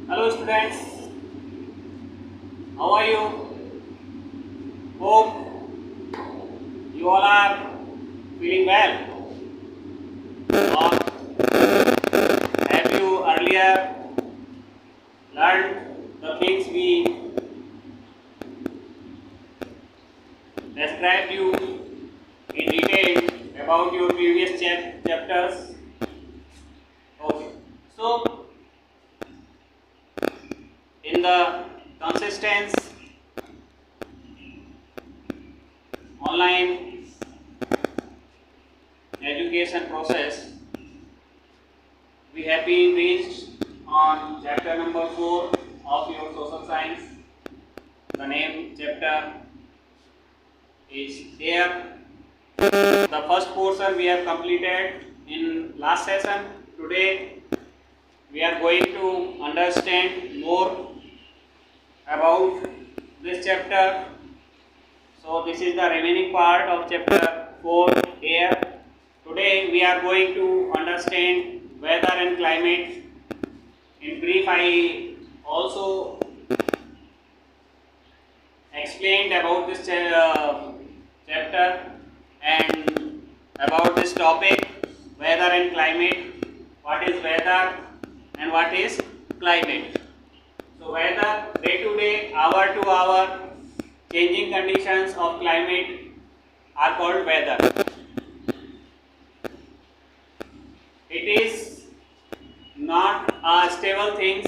Hello students, how are you? Hope you all are feeling well. Or have you earlier learned the things we described you in detail about your previous chapters? Okay. So in the consistence online education process, we have been reached on chapter number 4 of your social science. The name chapter is here. The first portion we have completed in last session. Today we are going to understand more about this chapter. So this is the remaining part of chapter 4 here. Today we are going to understand weather and climate. In brief, I also explained about this chapter and about this topic, weather and climate. What is weather and what is climate? So weather, day to day, hour to hour, changing conditions of climate are called weather. It is not a stable thing,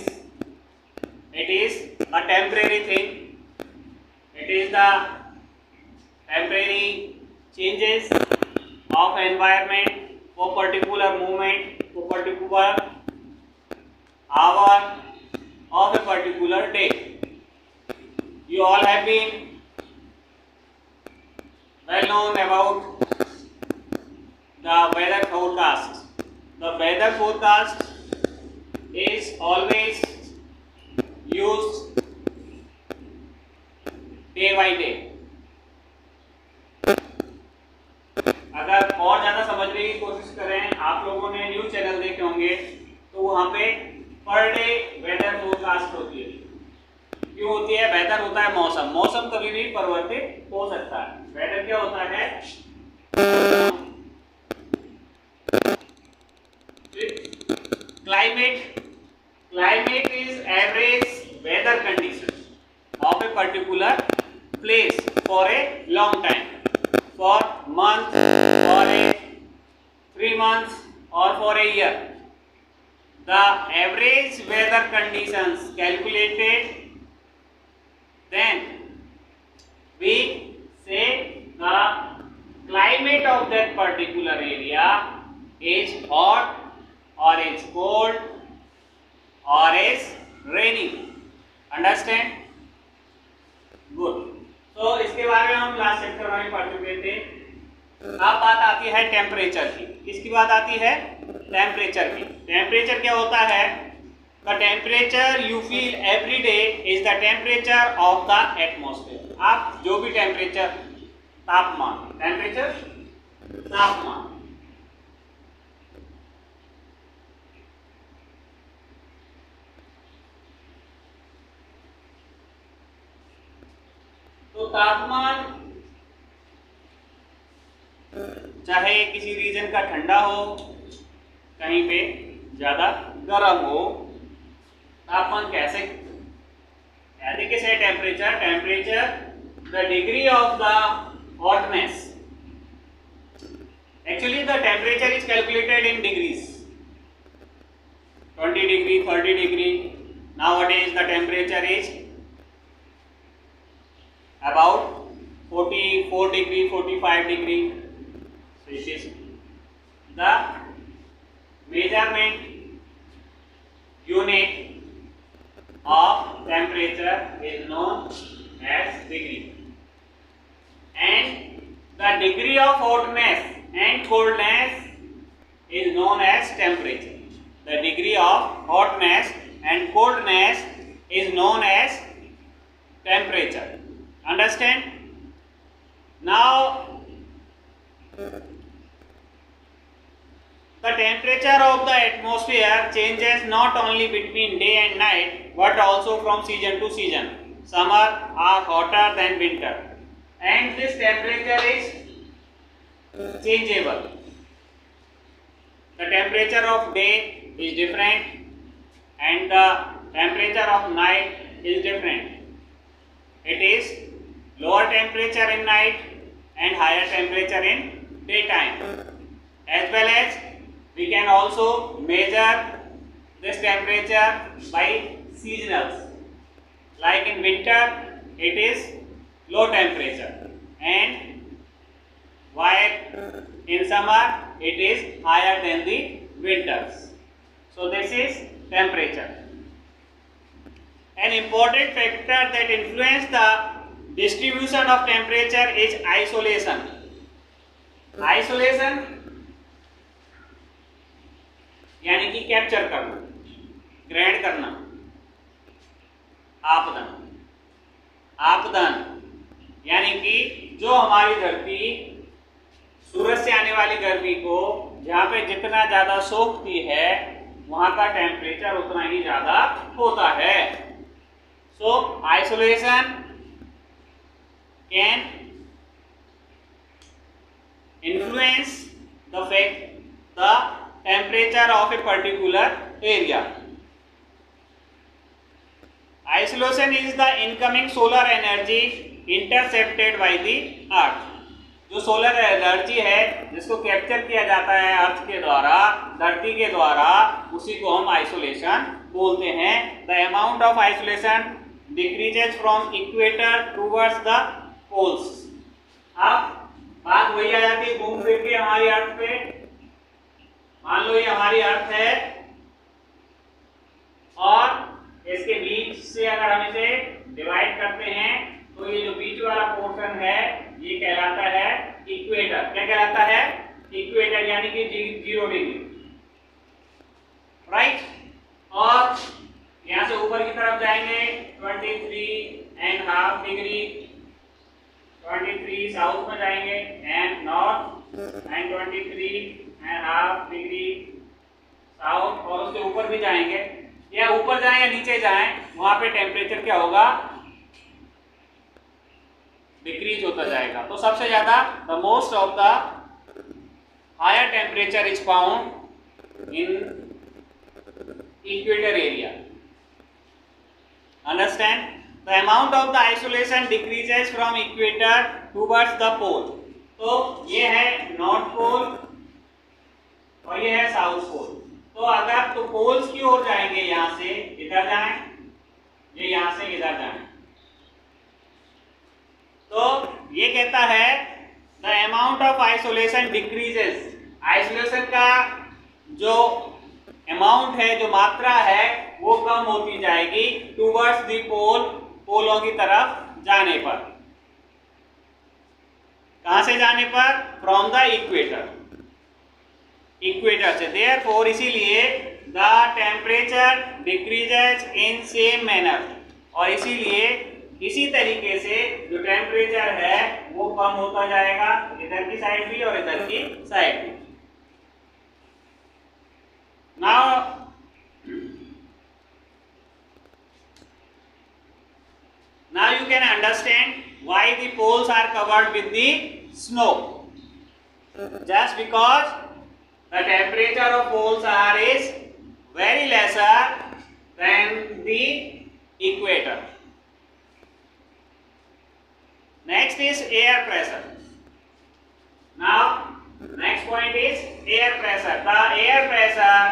it is a temporary thing. It is the temporary changes of environment for particular moment, for particular hour of a particular day. You all have been well known about the weather forecast. The weather forecast is always used day by day. अगर और ज़्यादा समझने की कोशिश करें, आप लोगों ने न्यूज़ चैनल देखे होंगे तो वहाँ पे पर डे वेदर फोरकास्ट होती है. क्यों होती है? वेदर होता है मौसम. मौसम कभी भी परिवर्तित हो सकता है. वेदर क्या होता है? Climate is average weather conditions of a particular place for a long time, for month, for a 3 months or for a year. The average weather conditions calculated, then we say the climate of that particular area is hot or is cold or is raining. Understand? Good. तो इसके बारे में हम last chapter में पढ़ चुके थे. अब बात आती है टेम्परेचर की. किसकी बात आती है? टेम्परेचर की. टेम्परेचर क्या होता है? The temperature you feel every day is the temperature of the atmosphere. आप जो भी टेम्परेचर, तापमान, टेम्परेचर तापमान, तो तापमान चाहे किसी रीजन का ठंडा हो, कहीं पे ज्यादा गर्म हो, तापमान कैसे है? Temperature the degree of the hotness. Actually the temperature is calculated in degrees. 20 degree, 30 degree. Nowadays the temperature is about 44 degree, 45 degree. So it is the measurement unit of temperature is known as degree, and the degree of hotness and coldness is known as temperature. The degree of hotness and coldness is known as temperature. Understand? Now the temperature of the atmosphere atmosphere changes not only between day and night but also from season to season. Summer are hotter than winter, and this temperature is changeable. The temperature of day is different and the temperature of night is different. It is lower temperature in night and higher temperature in daytime. As well as we can also measure this temperature by seasonals. Like in winter it is low temperature, and while in summer it is higher than the winters. So this is temperature. An important factor that influence the distribution of temperature is isolation. Isolation यानी कि capture करना, ग्रहण करना. आपदन, आपदन यानी कि जो हमारी धरती सूरज से आने वाली गर्मी को जहाँ पे जितना ज्यादा सोखती है वहां का टेम्परेचर उतना ही ज्यादा होता है. So insolation can influence the temperature of a particular area. Isolation is the incoming solar energy intercepted by the earth. जो सोलर एनर्जी है जिसको कैप्चर किया जाता है अर्थ के द्वारा, धरती के द्वारा, उसी को हम आइसोलेशन बोलते हैं. The amount of isolation decreases from equator towards the poles. अब बात वही आ जाती है घूम फिर के हमारी अर्थ पे. मान लो ये हमारी अर्थ है और इसके बीच से अगर हम इसे डिवाइड करते हैं तो ये जो बीच वाला पोर्शन है ये कहलाता है इक्वेटर. क्या कहलाता है? इक्वेटर, यानी कि 0 डिग्री, राइट. और यहां से ऊपर की तरफ जाएंगे 23.5 डिग्री, 23 साउथ में जाएंगे and north, and 23.5 degree south, और उसके ऊपर भी जाएंगे. या ऊपर जाएं या नीचे जाएं, वहां पे टेम्परेचर क्या होगा? डिक्रीज होता जाएगा. तो सबसे ज्यादा the most of the higher temperature is found in equator area. Understand? The amount of the insolation decreases from equator towards the pole. तो ये है नॉर्थ पोल और ये है साउथ पोल. तो अगर तो पोल्स की ओर जाएंगे, यहां से इधर जाएं, ये यहां से इधर जाएं, तो ये कहता है the amount of isolation decreases. Isolation का जो अमाउंट है, जो मात्रा है, वो कम होती जाएगी टूवर्ड्स द पोल, पोलों की तरफ जाने पर. कहां से जाने पर? फ्रॉम द इक्वेटर, इक्वेटर से. देयरफॉर इसीलिए the temperature decreases in same manner, और इसीलिए इसी तरीके से जो टेम्परेचर है वो कम होता जाएगा इधर की साइड भी और इधर की साइड भी. Now you can understand why the poles are covered with the snow. Just because the temperature of poles are is very lesser than the equator. Next is air pressure. Now next point is air pressure. The air pressure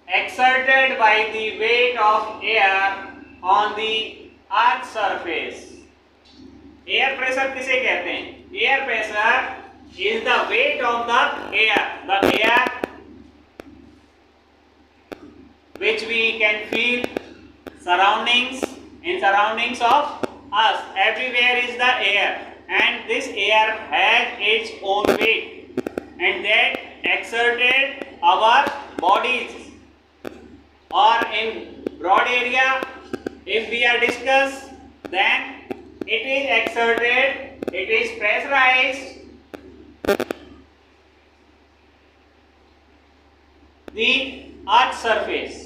exerted by the weight of air on the earth's surface. Air pressure किसे कहते हैं? Air pressure is the weight of the air. The air which we can feel surroundings of us. Everywhere is the air, and this air has its own weight, and that exerted our bodies. Or in broad area, if we are discuss, then it is exerted, it is pressurized. The surface.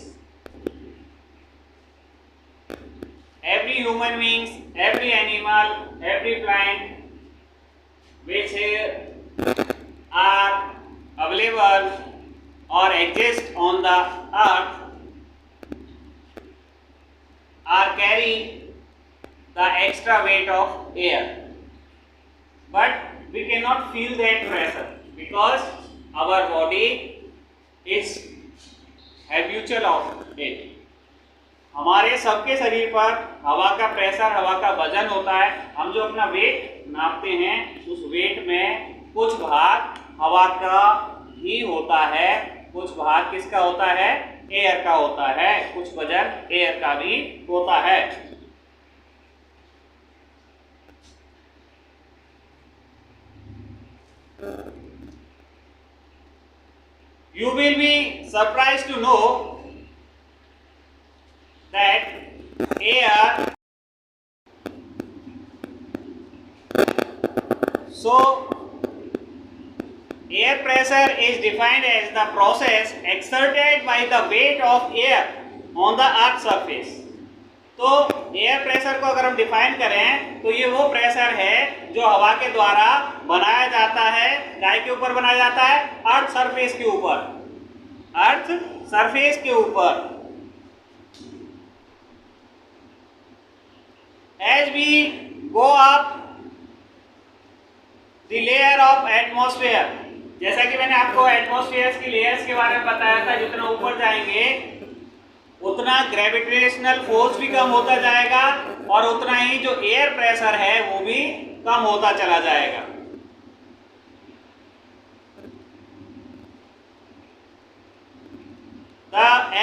Every human beings, every animal, every plant which are available or exist on the earth are carrying the extra weight of air, but we cannot feel that pressure because our body is habitual of it. हमारे सबके शरीर पर हवा का pressure, हवा का वजन होता है. हम जो अपना वेट नापते हैं उस वेट में कुछ भाग हवा का ही होता है, कुछ भाग किसका होता है, एयर का होता है, कुछ वजन एयर का भी होता है. You will be surprised to know that air, so air pressure is defined as the process exerted by the weight of air on the earth surface. तो एयर प्रेशर को अगर हम डिफाइन करें तो ये वो प्रेशर है जो हवा के द्वारा बनाया जाता है. काय के ऊपर बनाया जाता है, अर्थ सरफेस के ऊपर, अर्थ सरफेस के ऊपर. As we go up the layer of atmosphere, जैसा कि मैंने आपको एटमॉस्फेयर की लेयर्स के बारे में बताया था, जितना ऊपर जाएंगे उतना ग्रेविटेशनल फोर्स भी कम होता जाएगा और उतना ही जो एयर प्रेशर है वो भी कम होता चला जाएगा.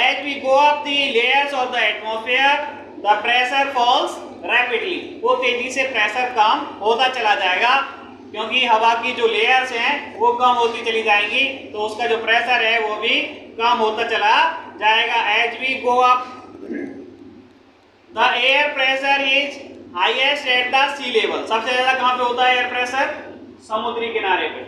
As we go up the layers of the atmosphere, the pressure falls rapidly. वो तेजी से प्रेशर कम होता चला जाएगा क्योंकि हवा की जो लेयर्स हैं वो कम होती चली जाएंगी, तो उसका जो प्रेशर है वो भी कम होता चला जाएगा. As we go up, the air pressure is highest at the sea level. सबसे ज्यादा कहाँ पे होता है एयर प्रेशर, समुद्री किनारे पे.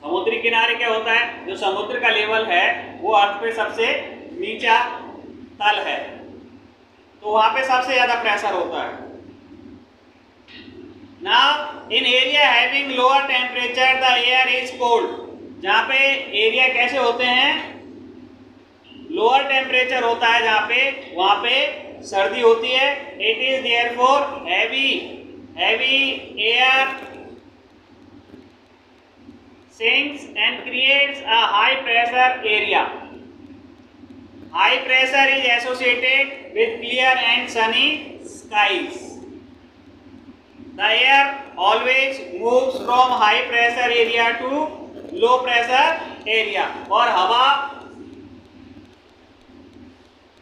समुद्री किनारे क्या होता है, जो समुद्र का लेवल है वो अर्थ पे सबसे नीचा तल है, तो वहां पे सबसे ज्यादा प्रेशर होता है. Now in area having lower temperature the air is cold. जहाँ पे एरिया कैसे होते हैं, लोअर टेम्परेचर होता है जहाँ पे, वहाँ पे सर्दी होती है. It is therefore heavy air sinks and creates a high pressure area. High pressure is associated with clear and sunny skies. The air always moves from high pressure area to low pressure area. और हवा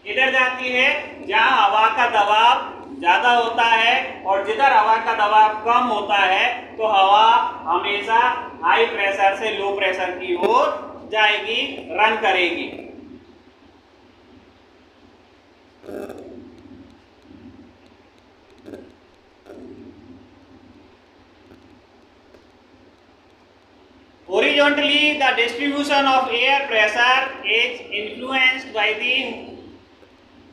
इधर जाती है जहाँ हवा का दबाव ज्यादा होता है और जिधर हवा का दबाव कम होता है तो हवा हमेशा हाई प्रेशर से लो प्रेशर की ओर जाएगी, रन करेगी. Horizontally, the distribution of air pressure is influenced by the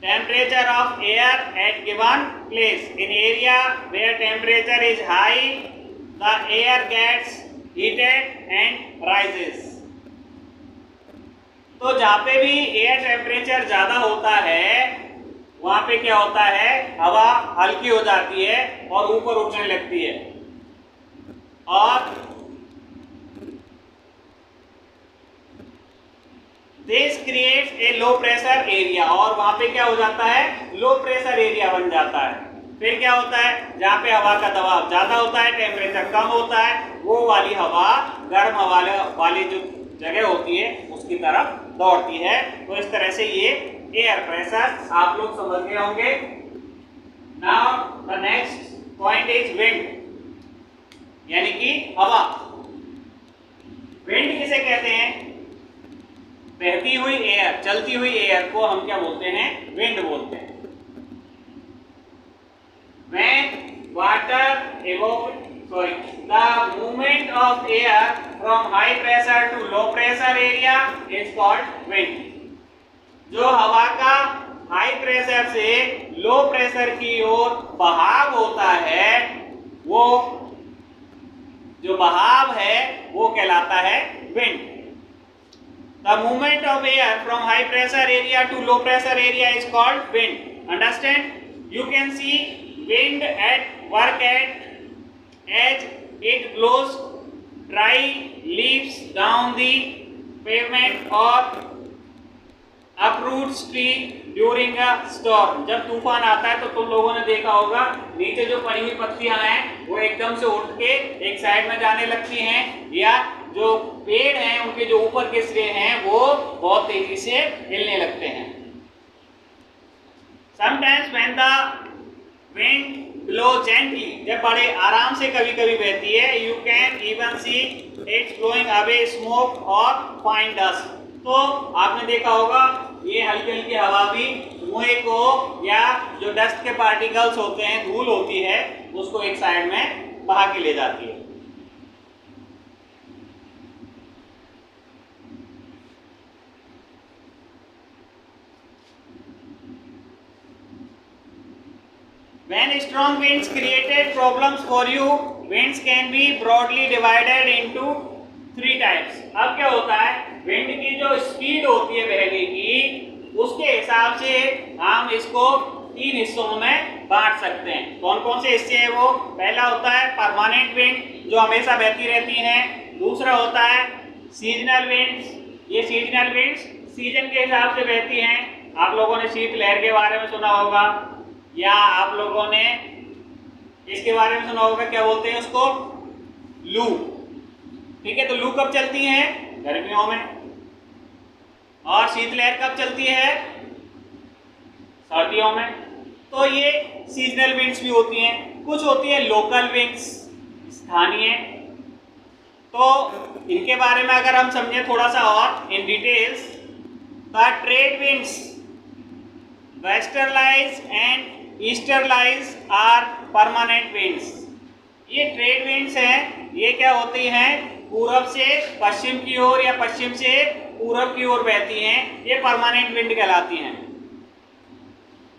temperature of air at given place. In area where temperature is high, the air gets heated and rises. तो जहाँ पे भी air temperature ज़्यादा होता है वहाँ पे क्या होता है, हवा हल्की हो जाती है और ऊपर उठने लगती है. और this creates a low pressure area, और वहां पे क्या हो जाता है, लो प्रेशर एरिया बन जाता है. फिर क्या होता है, जहाँ पे हवा का दबाव ज्यादा होता है, टेम्परेचर कम होता है, वो वाली हवा गर्म हवा वाली जो जगह होती है उसकी तरफ दौड़ती है. तो इस तरह से ये एयर प्रेशर आप लोग समझ गए होंगे. Now the next point is wind, यानी कि हवा. विंड किसे कहते हैं, बहती हुई एयर, चलती हुई एयर को हम क्या बोलते हैं, विंड बोलते हैं. When water the movement of air from high pressure to low pressure area is called wind. जो हवा का हाई प्रेशर से लो प्रेशर की ओर बहाव होता है, वो जो बहाव है वो कहलाता है wind. The movement of air from high pressure area to low pressure area is called wind. Understand? You can see wind at work as it blows dry leaves down the pavement or uproots tree during a storm. जब तूफान आता है तो तुम लोगों ने देखा होगा नीचे जो पड़ी हुई पत्तियां हैं वो एकदम से उठ के एक साइड में जाने लगती हैं, या जो पेड़ हैं उनके जो ऊपर के सिरे हैं वो बहुत तेजी से हिलने लगते हैं. Sometimes when the wind blow gently, जब बड़े आराम से कभी कभी बहती है, you can even see it blowing away smoke or fine dust. तो आपने देखा होगा ये हल्की हल्की हवा भी धुएं को या जो डस्ट के पार्टिकल्स होते हैं, धूल होती है, उसको एक साइड में बहा के ले जाती है. When strong winds created problems for you, winds can be broadly divided into 3 types. अब क्या होता है, विंड की जो स्पीड होती है बहने की, उसके हिसाब से हम इसको 3 हिस्सों में बांट सकते हैं. कौन कौन से हिस्से हैं वो? पहला होता है परमानेंट विंड जो हमेशा बहती रहती हैं. दूसरा होता है सीजनल विंड्स. ये सीजनल विंड्स सीजन के हिसाब से बहती हैं. आप लोगों ने शीतलहर के बारे में सुना होगा, या आप लोगों ने इसके बारे में सुना होगा, क्या बोलते हैं उसको, लू. ठीक है, तो लू कब चलती है? गर्मियों में. और शीतलहर कब चलती है? सर्दियों में. तो ये सीजनल विंड्स भी होती हैं. कुछ होती है लोकल विंड्स, स्थानीय. तो इनके बारे में अगर हम समझें थोड़ा सा और in details, the trade winds westerlies and easterlies are permanent winds. ये ट्रेड विंड्स हैं, ये क्या होती हैं, पूरब से पश्चिम की ओर या पश्चिम से पूरब की ओर बहती हैं. ये परमानेंट विंड कहलाती हैं.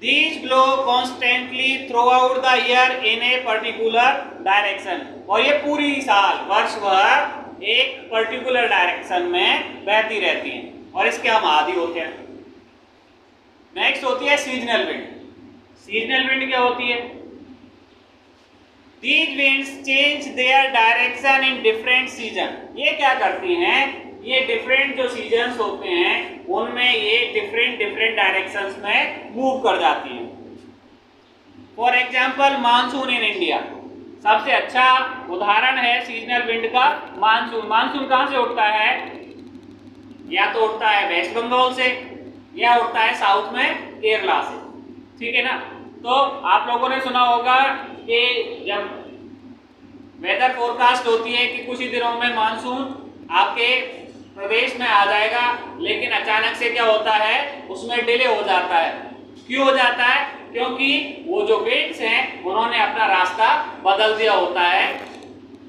These blow constantly throughout the year in a particular direction. और ये पूरी साल वर्ष भर एक पर्टिकुलर डायरेक्शन में बहती रहती हैं और इसके हम आदी होते हैं. नेक्स्ट होती है सीजनल विंड. सीजनल विंड क्या होती है? These winds change their direction in different season. ये क्या करती हैं, ये डिफरेंट जो सीजन्स होते हैं उनमें ये डिफरेंट डायरेक्शंस में मूव कर जाती हैं. For example monsoon in India सबसे अच्छा उदाहरण है सीजनल विंड का. मानसून. मानसून कहाँ से उठता है? या तो उठता है वेस्ट बंगाल से, या उठता है साउथ में केरला से. ठीक है ना. तो आप लोगों ने सुना होगा कि जब वेदर फोरकास्ट होती है कि कुछ ही दिनों में मानसून आपके प्रदेश में आ जाएगा, लेकिन अचानक से क्या होता है, उसमें डिले हो जाता है. क्यों हो जाता है? क्योंकि वो जो विंड्स हैं उन्होंने अपना रास्ता बदल दिया होता है.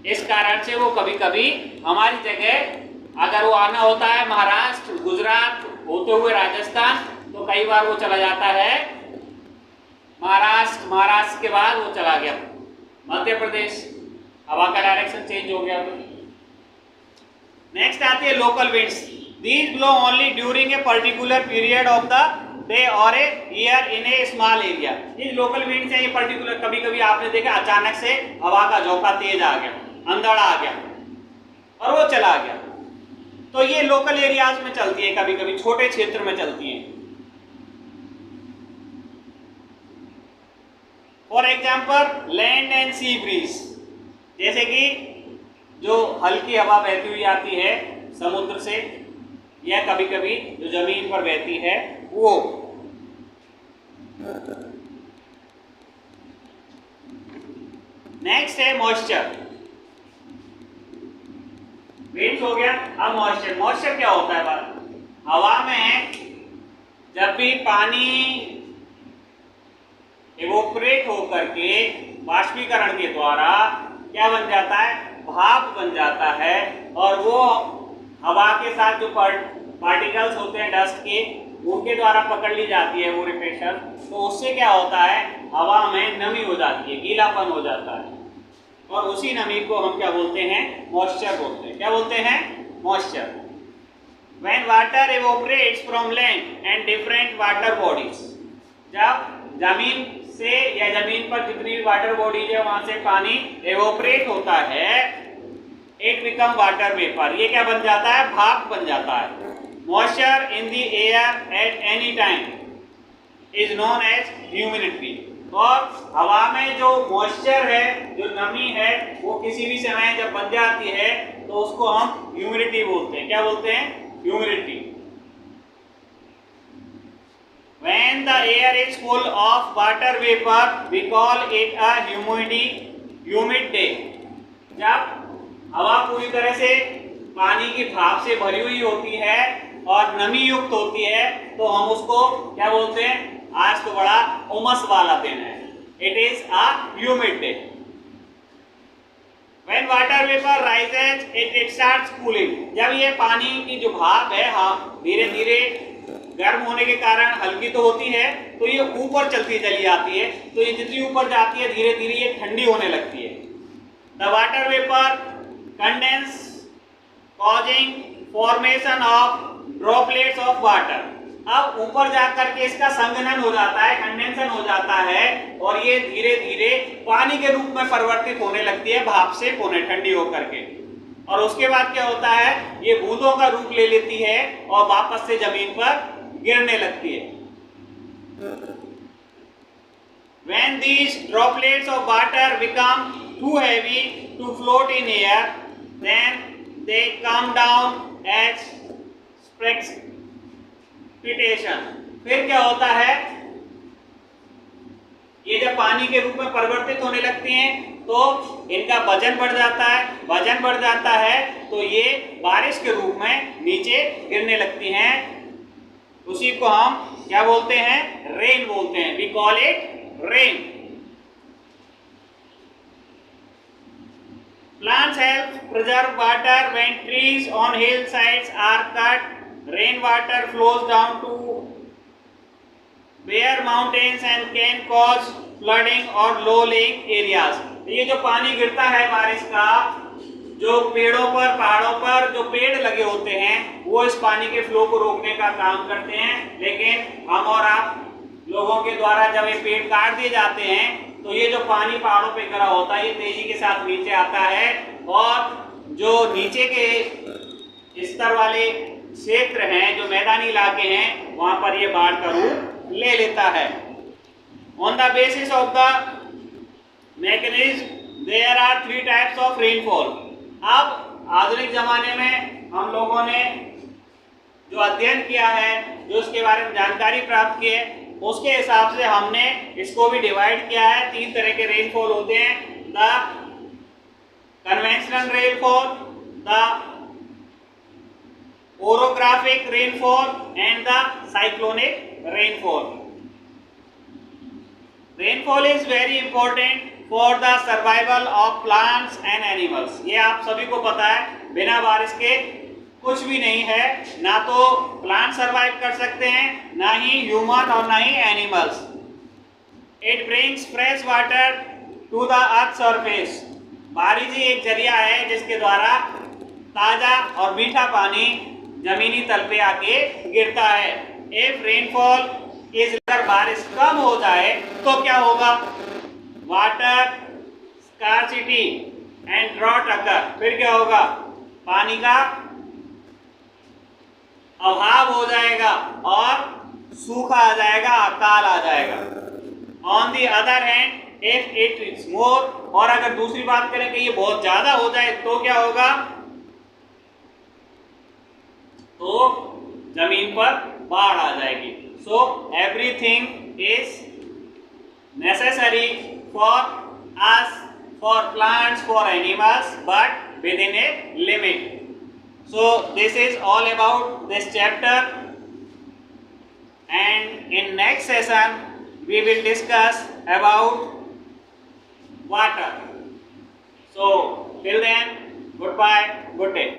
इस कारण से वो कभी कभी हमारी जगह अगर वो आना होता है महाराष्ट्र, गुजरात होते हुए राजस्थान, तो कई बार वो चला जाता है महाराष्ट्र. महाराष्ट्र के बाद वो चला गया मध्य प्रदेश. हवा का डायरेक्शन चेंज हो गया. नेक्स्ट आती है local winds. These blow only during a particular period of the day और a year in a small area. ये लोकल विंड्स हैं, ये पर्टिकुलर. कभी कभी आपने देखा अचानक से हवा का झोंका तेज आ गया, अंधड़ आ गया और वो चला गया. तो ये लोकल एरियाज में चलती है, कभी कभी छोटे क्षेत्र में चलती हैं. For example land and sea breeze. जैसे कि जो हल्की हवा बहती हुई आती है समुद्र से, या कभी कभी जो जमीन पर बहती है वो. नेक्स्ट है मॉइस्चर. विंड्स हो गया. अब मॉइस्चर. मॉइस्चर क्या होता है? हवा में जब भी पानी इवोपरेट होकर के बाष्पीकरण के द्वारा क्या बन जाता है, भाप बन जाता है और वो हवा के साथ जो पार्टिकल्स होते हैं डस्ट के, उनके द्वारा पकड़ ली जाती है वो रिफ्लेक्शन। तो उससे क्या होता है, हवा में नमी हो जाती है, गीलापन हो जाता है, और उसी नमी को हम क्या बोलते हैं, मॉइस्चर बोलते हैं। क्या बोलते हैं, moisture. When water evaporates from land and different water bodies, जब जमीन से या जमीन पर जितनी भी वाटर बॉडीज है वहां से पानी एवोपरेट होता है, इट बिकम वाटर वेपर, ये क्या बन जाता है, भाप बन जाता है। Moisture in the air at any time is known as humidity. और हवा में जो मॉइस्चर है, जो नमी है, वो किसी भी समय जब बन जाती है तो उसको हम ह्यूमिडिटी बोलते हैं। क्या बोलते हैं, humidity. When the air is full of water vapor, we call it a humid day. जब हवा पूरी तरह से पानी की भाप से भरी हुई होती है और नमी युक्त होती है तो हम उसको क्या बोलते हैं, आज तो बड़ा उमस वाला दिन है, it is a humid day. When water vapor rises, it starts cooling. जब ये पानी की जो भाप है, हाँ, धीरे धीरे गर्म होने के कारण हल्की तो होती है, तो ये ऊपर चलती चली जाती है, तो ये जितनी ऊपर जाती है धीरे धीरे ये ठंडी होने लगती है। The water vapor condense causing formation of droplets of water. अब ऊपर जाकर के इसका संघनन हो जाता है, कंडेंसन हो जाता है, और ये धीरे धीरे पानी के रूप में परिवर्तित होने लगती है, भाप से होने ठंडी होकर के। और उसके बाद क्या होता है, ये बूंदों का रूप ले लेती है और वापस से जमीन पर गिरने लगती है। When these droplets of water become too heavy to float in air, then they come down as precipitation. फिर क्या होता है, ये जब पानी के रूप में परिवर्तित होने लगती हैं तो इनका वजन बढ़ जाता है, वजन बढ़ जाता है तो ये बारिश के रूप में नीचे गिरने लगती हैं। उसी को हम क्या बोलते हैं, रेन बोलते हैं। We call it rain. Plants help preserve water when trees on hillsides are cut. Rainwater flows down to bare mountains and can cause flooding or low-lying areas. ये जो पानी गिरता है बारिश का, जो पेड़ों पर, पहाड़ों पर जो पेड़ लगे होते हैं वो इस पानी के फ्लो को रोकने का काम करते हैं, लेकिन हम और आप लोगों के द्वारा जब ये पेड़ काट दिए जाते हैं तो ये जो पानी पहाड़ों पे गिरा होता है ये तेजी के साथ नीचे आता है, और जो नीचे के स्तर वाले क्षेत्र हैं, जो मैदानी इलाके हैं, वहां पर ये बाढ़ का रूप ले लेता है। On the basis of the mechanism there are 3 types of rainfall. अब आधुनिक जमाने में हम लोगों ने जो अध्ययन किया है, जो उसके बारे में जानकारी प्राप्त की है, उसके हिसाब से हमने इसको भी डिवाइड किया है। 3 तरह के रेनफॉल होते हैं, the conventional rainfall, the orographic rainfall and the cyclonic rainfall. Rainfall is very important for the survival of plants and animals. ये आप सभी को पता है, बिना बारिश के कुछ भी नहीं है, ना तो प्लांट सर्वाइव कर सकते हैं, ना ही ह्यूमन और ना ही animals. It brings fresh water to the earth surface. बारिश ही एक जरिया है जिसके द्वारा ताजा और मीठा पानी जमीनी तल पे आके गिरता है। इफ रेनफॉल इस, अगर बारिश कम हो जाए तो क्या होगा, वाटर स्कार्सिटी एंड ड्रॉट अकर। फिर क्या होगा, पानी का अभाव हो जाएगा और सूखा आ जाएगा, अकाल आ जाएगा। On the other hand if it is more, और अगर दूसरी बात करें कि ये बहुत ज्यादा हो जाए तो क्या होगा, तो जमीन पर बाढ़ आ जाएगी। So everything is necessary for us, for plants, for animals, but with in a limit. So this is all about this chapter, and in next session we will discuss about water. So Till then, goodbye, good day.